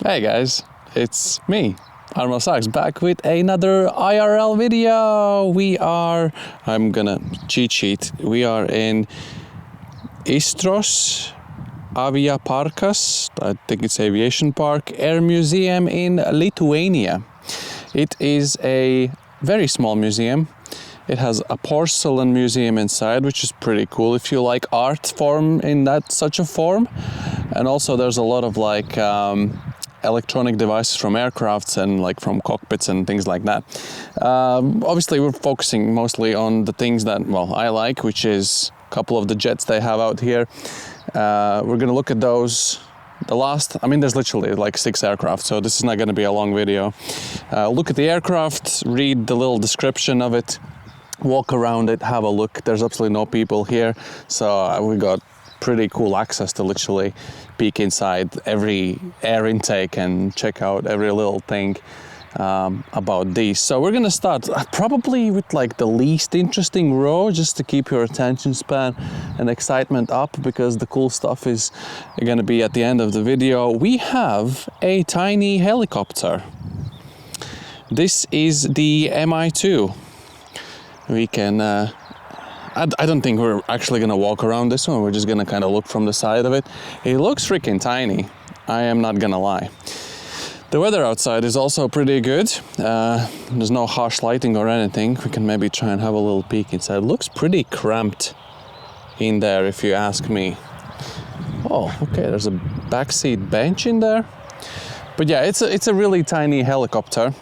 Hey guys, it's me, Admiral back with another IRL video. I'm gonna cheat sheet. We are in Įstros AVIAPARKAS, I think it's Aviation Park, Air Museum in Lithuania. It is a very small museum. It has a porcelain museum inside, which is pretty cool if you like art form in such a form. And also there's a lot of like electronic devices from aircrafts and like from cockpits and things like that. Obviously we're focusing mostly on the things that, well, I like, which is a couple of the jets they have out here. We're gonna look at those. There's literally like 6 aircraft, so this is not gonna be a long video. Look at the aircraft, read the little description of it, walk around it, have a look. There's absolutely no people here, so we got pretty cool access to literally peek inside every air intake and check out every little thing about these. So we're gonna start probably with like the least interesting row, just to keep your attention span and excitement up, because the cool stuff is gonna be at the end of the video. We have a tiny helicopter. This is the Mi-2. We can I don't think we're actually gonna walk around this one. We're just gonna kind of look from the side of it. It looks freaking tiny, I am not gonna lie. The weather outside is also pretty good. There's no harsh lighting or anything. We can maybe try and have a little peek inside. It looks pretty cramped in there, if you ask me. Oh, okay, there's a backseat bench in there. But yeah, it's a really tiny helicopter.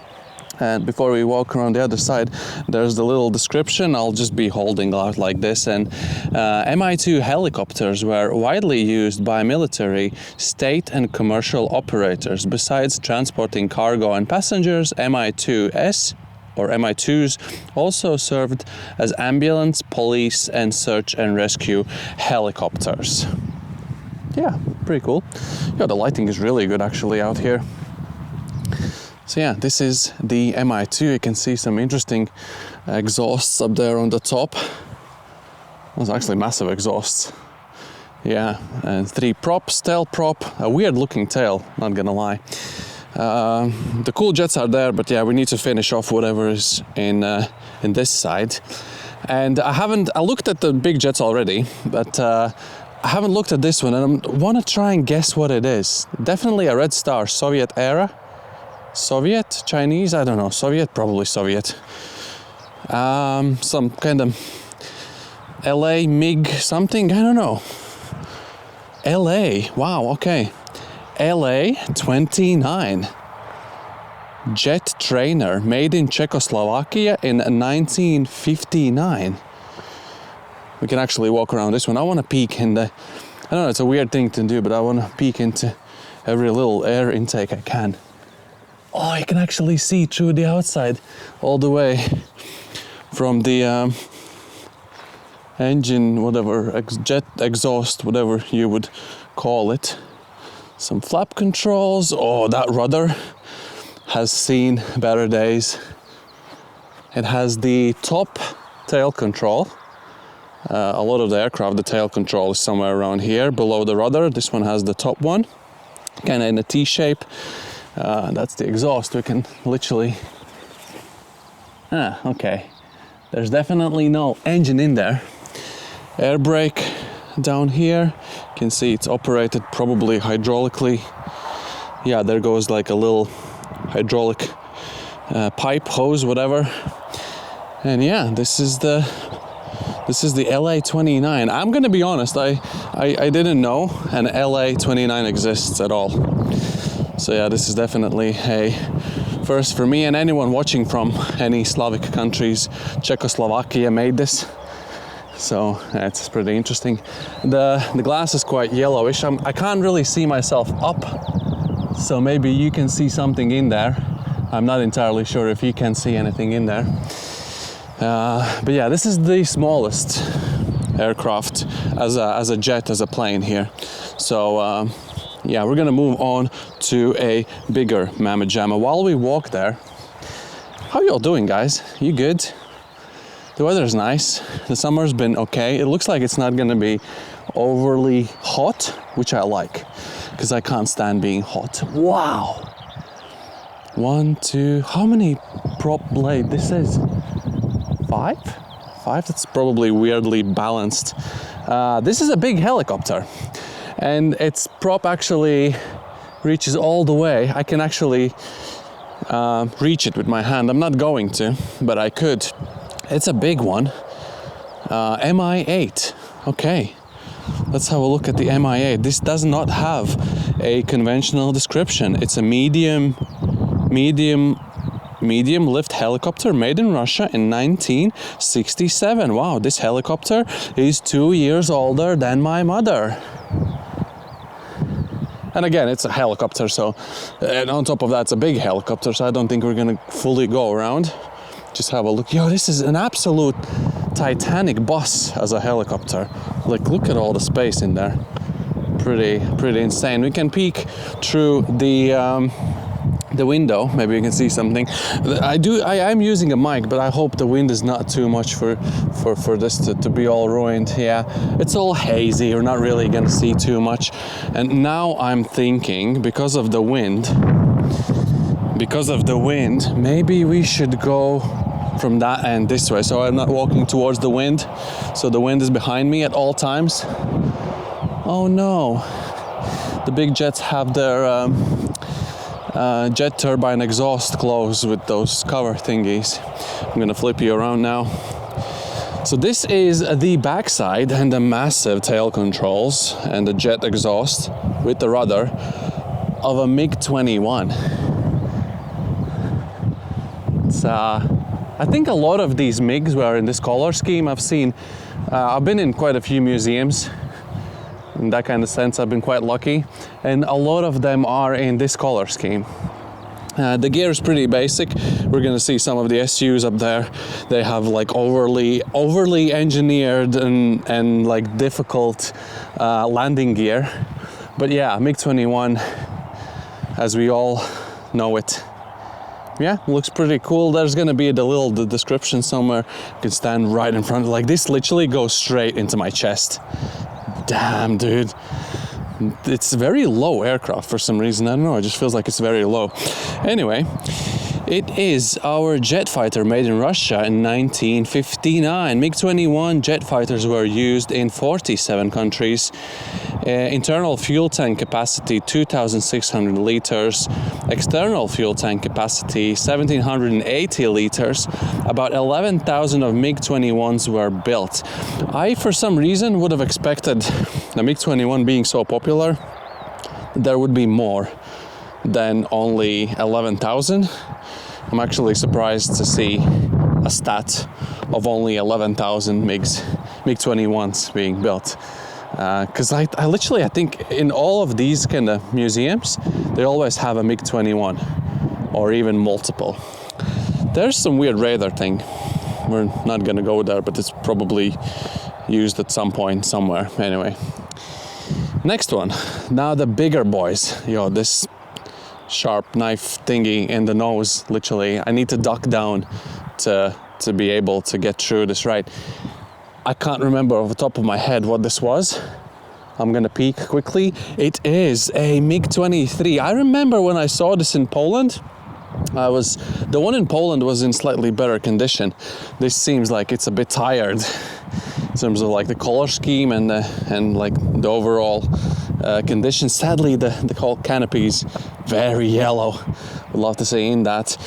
And before we walk around the other side, there's the little description. I'll just be holding out like this. And Mi-2 helicopters were widely used by military, state and commercial operators. Besides transporting cargo and passengers, Mi-2s or Mi-2s also served as ambulance, police and search and rescue helicopters. Yeah, pretty cool. Yeah, the lighting is really good actually out here. So yeah, this is the Mi-2. You can see some interesting exhausts up there on the top. Those are actually massive exhausts. Yeah, and 3 props, tail prop, a weird looking tail, not gonna lie. The cool jets are there, but yeah, we need to finish off whatever is in this side. And I looked at the big jets already, but I haven't looked at this one, and I wanna try and guess what it is. Definitely a Red Star, Soviet era. Soviet, Chinese, I don't know, Soviet, probably Soviet. Some kind of LA MiG something, I don't know. LA, wow, okay. LA 29. Jet trainer, made in Czechoslovakia in 1959. We can actually walk around this one. I want to peek in I don't know, it's a weird thing to do, but I want to peek into every little air intake I can. Oh, you can actually see through the outside all the way from the engine, whatever, jet exhaust, whatever you would call it. Some flap controls. Oh, that rudder has seen better days. It has the top tail control. A lot of the aircraft, the tail control is somewhere around here below the rudder. This one has the top one, kind of in a T shape. That's the exhaust. We can literally... okay. There's definitely no engine in there. Air brake down here. You can see it's operated probably hydraulically. Yeah, there goes like a little hydraulic pipe, hose, whatever. And yeah, this is the LA-29. I'm gonna be honest, I didn't know an LA-29 exists at all. So yeah, this is definitely a first for me and anyone watching from any Slavic countries. Czechoslovakia made this, so yeah, it's pretty interesting. The glass is quite yellowish. I can't really see myself up, so maybe you can see something in there. I'm not entirely sure if you can see anything in there. But yeah, this is the smallest aircraft as a jet, as a plane here. So yeah, we're gonna move on to a bigger mamma jamma. While we walk there, how y'all doing, guys? You good? The weather is nice. The summer's been okay. It looks like it's not gonna be overly hot, which I like. because I can't stand being hot. Wow! 1, 2, how many prop blade? This is 5? 5? That's probably weirdly balanced. This is a big helicopter, and its prop actually reaches all the way. I can actually reach it with my hand. I'm not going to, but I could. It's a big one. MI8. Okay, let's have a look at the MI8. This does not have a conventional description. It's a medium lift helicopter made in Russia in 1967. Wow, this helicopter is 2 years older than my mother. And again, it's a helicopter, so, and on top of that, it's a big helicopter, so I don't think we're gonna fully go around. Just have a look. Yo, this is an absolute Titanic bus as a helicopter. Like, look at all the space in there. Pretty insane. We can peek through the window. Maybe you can see something. I'm using a mic, but I hope the wind is not too much for this to be all ruined. Yeah, it's all hazy. You're not really gonna see too much. And now I'm thinking, because of the wind, maybe we should go from that end this way, so I'm not walking towards the wind, so the wind is behind me at all times. Oh no, the big jets have their jet turbine exhaust closed with those cover thingies. I'm gonna flip you around now. So this is the backside and the massive tail controls and the jet exhaust with the rudder of a MiG-21. It's I think a lot of these MiGs were in this color scheme. I've been in quite a few museums. In that kind of sense, I've been quite lucky, and a lot of them are in this color scheme. The gear is pretty basic. We're gonna see some of the SUs up there. They have like overly engineered and like difficult landing gear. But yeah, MiG-21, as we all know it. Yeah, looks pretty cool. There's gonna be the little description somewhere. You can stand right in front. Like, this literally goes straight into my chest. Damn, dude. It's very low aircraft for some reason. I don't know, it just feels like it's very low. Anyway, it is our jet fighter made in Russia in 1959. MiG-21 jet fighters were used in 47 countries. Internal fuel tank capacity 2,600 liters. External fuel tank capacity 1,780 liters. About 11,000 of MiG-21s were built. I, for some reason, would have expected the MiG-21 being so popular, there would be more than only 11,000. I'm actually surprised to see a stat of only 11,000 MiG-21s being built. Because I think in all of these kind of museums, they always have a MiG-21 or even multiple. There's some weird radar thing. We're not gonna go there, but it's probably used at some point somewhere. Anyway, next one. Now the bigger boys. Yo, this sharp knife thingy in the nose, literally. I need to duck down to be able to get through this, right? I can't remember off the top of my head what this was. I'm gonna peek quickly. It is a MiG-23. I remember when I saw this in Poland, the one in Poland was in slightly better condition. This seems like it's a bit tired in terms of like the color scheme and like the overall condition. Sadly, the whole canopy is very yellow. Would love to see in that.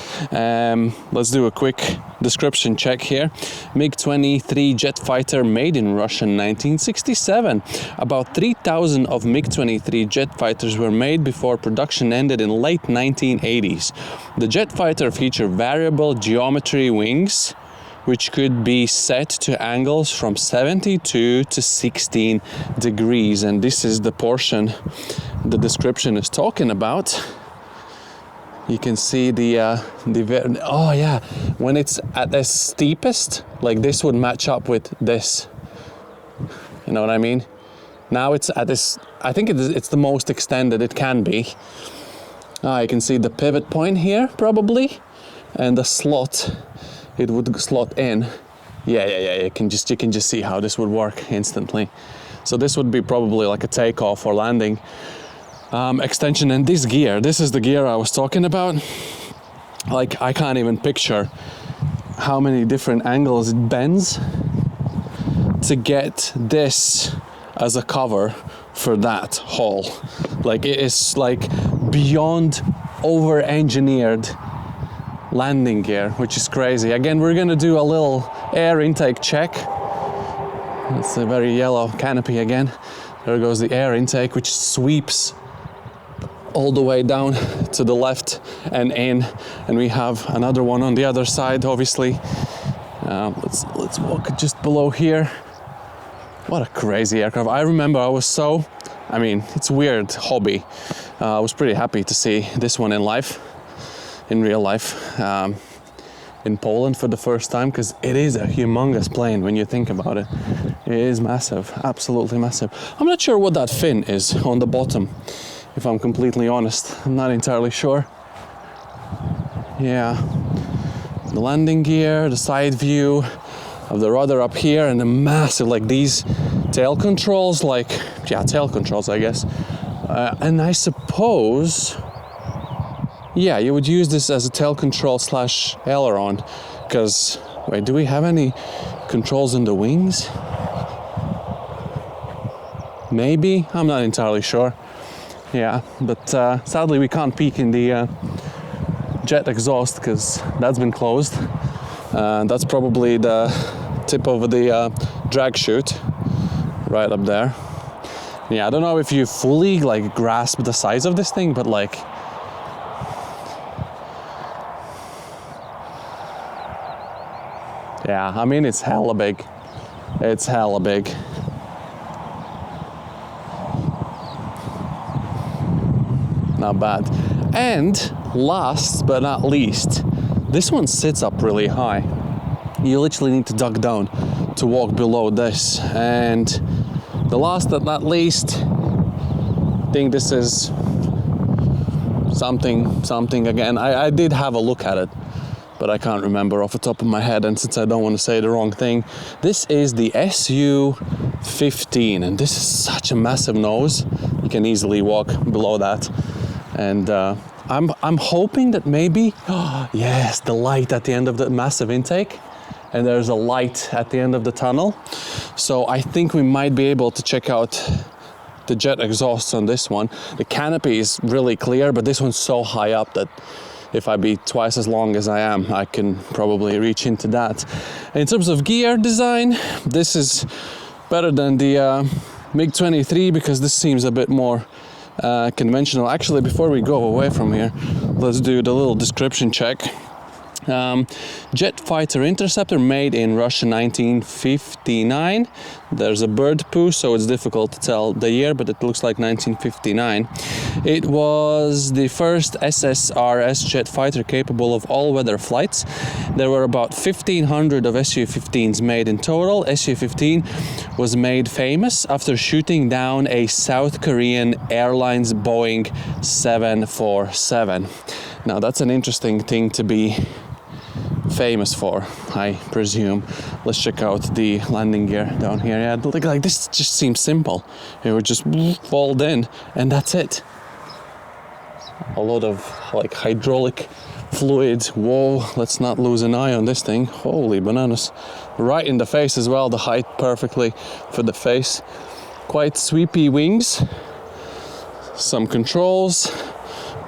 Let's do a quick description check here. MiG-23 jet fighter made in Russia in 1967. About 3,000 of MiG-23 jet fighters were made before production ended in late 1980s. The jet fighter featured variable geometry wings, which could be set to angles from 72 to 16 degrees. And this is the portion the description is talking about. You can see oh yeah, when it's at the steepest, like this would match up with this. You know what I mean? Now it's at this, I think it's the most extended it can be. You can see the pivot point here, probably, and the slot. It would slot in. Yeah. You can just see how this would work instantly. So this would be probably like a takeoff or landing. extension. And this gear, this is the gear I was talking about. Like, I can't even picture how many different angles it bends to get this as a cover for that hull. Like, it is like beyond over-engineered landing gear, which is crazy. Again, we're gonna do a little air intake check. It's a very yellow canopy again. There goes the air intake, which sweeps all the way down to the left and in, and we have another one on the other side, obviously. Let's walk just below here. What a crazy aircraft. I remember I mean, it's a weird hobby. I was pretty happy to see this one in real life, in Poland for the first time, because it is a humongous plane when you think about it. It is massive, absolutely massive. I'm not sure what that fin is on the bottom, if I'm completely honest. I'm not entirely sure. Yeah, the landing gear, the side view of the rudder up here, and the massive, like these tail controls, tail controls, I guess. And I suppose, yeah, you would use this as a tail control / aileron, because, wait, do we have any controls in the wings? Maybe, I'm not entirely sure. Yeah, but sadly we can't peek in the jet exhaust because that's been closed. That's probably the tip of the drag chute right up there. Yeah, I don't know if you fully like grasp the size of this thing, but like, yeah, I mean, it's hella big. It's hella big. Not bad. And last but not least, this one sits up really high. You literally need to duck down to walk below this. And the last but not least, I think this is something again. I did have a look at it, but I can't remember off the top of my head, and since I don't want to say the wrong thing, this is the SU-15, and this is such a massive nose. You can easily walk below that. And I'm hoping that maybe, yes, the light at the end of the massive intake, and there's a light at the end of the tunnel. So I think we might be able to check out the jet exhausts on this one. The canopy is really clear, but this one's so high up that if I be twice as long as I am, I can probably reach into that. In terms of gear design, this is better than the MiG-23 because this seems a bit more conventional. Actually, before we go away from here, let's do the little description check. Jet fighter interceptor made in Russia 1959. There's a bird poo, so it's difficult to tell the year, but it looks like 1959. It was the first SSRS jet fighter capable of all-weather flights. There were about 1,500 of Su-15s made in total. Su-15 was made famous after shooting down a South Korean Airlines Boeing 747. Now that's an interesting thing to be famous for, I presume. Let's check out the landing gear down here. Yeah, like this just seems simple. It would just fold in and that's it. A lot of like hydraulic fluid. Whoa, let's not lose an eye on this thing. Holy bananas. Right in the face as well, the height perfectly for the face. Quite sweepy wings. Some controls.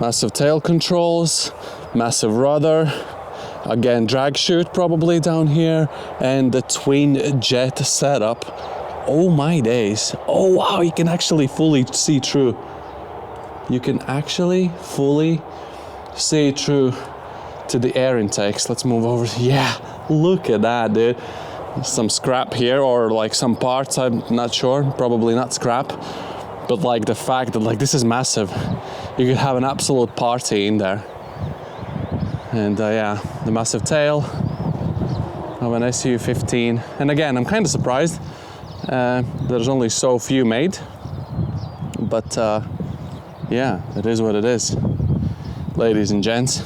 Massive tail controls. Massive rudder. Again, drag chute probably down here, and the twin jet setup. Oh my days. Oh wow, you can actually fully see through. You can actually fully see through to the air intakes. Let's move over. Yeah, look at that, dude. Some scrap here, or like some parts, I'm not sure. Probably not scrap. But like the fact that like this is massive. You could have an absolute party in there. And yeah, the massive tail of an Su-15. And again, I'm kind of surprised there's only so few made. But yeah, it is what it is, ladies and gents.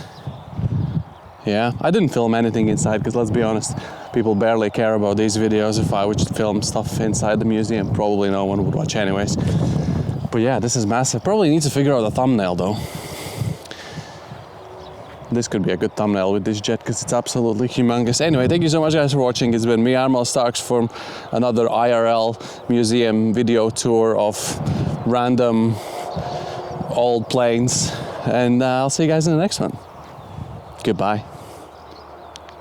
Yeah, I didn't film anything inside because let's be honest, people barely care about these videos. If I would film stuff inside the museum, probably no one would watch anyways. But But yeah, this is massive. Probably need to figure out a thumbnail though. This could be a good thumbnail with this jet because it's absolutely humongous. Anyway, thank you so much guys for watching. It's been me, Admiral Starks, from another IRL museum video tour of random old planes. And I'll see you guys in the next one. Goodbye.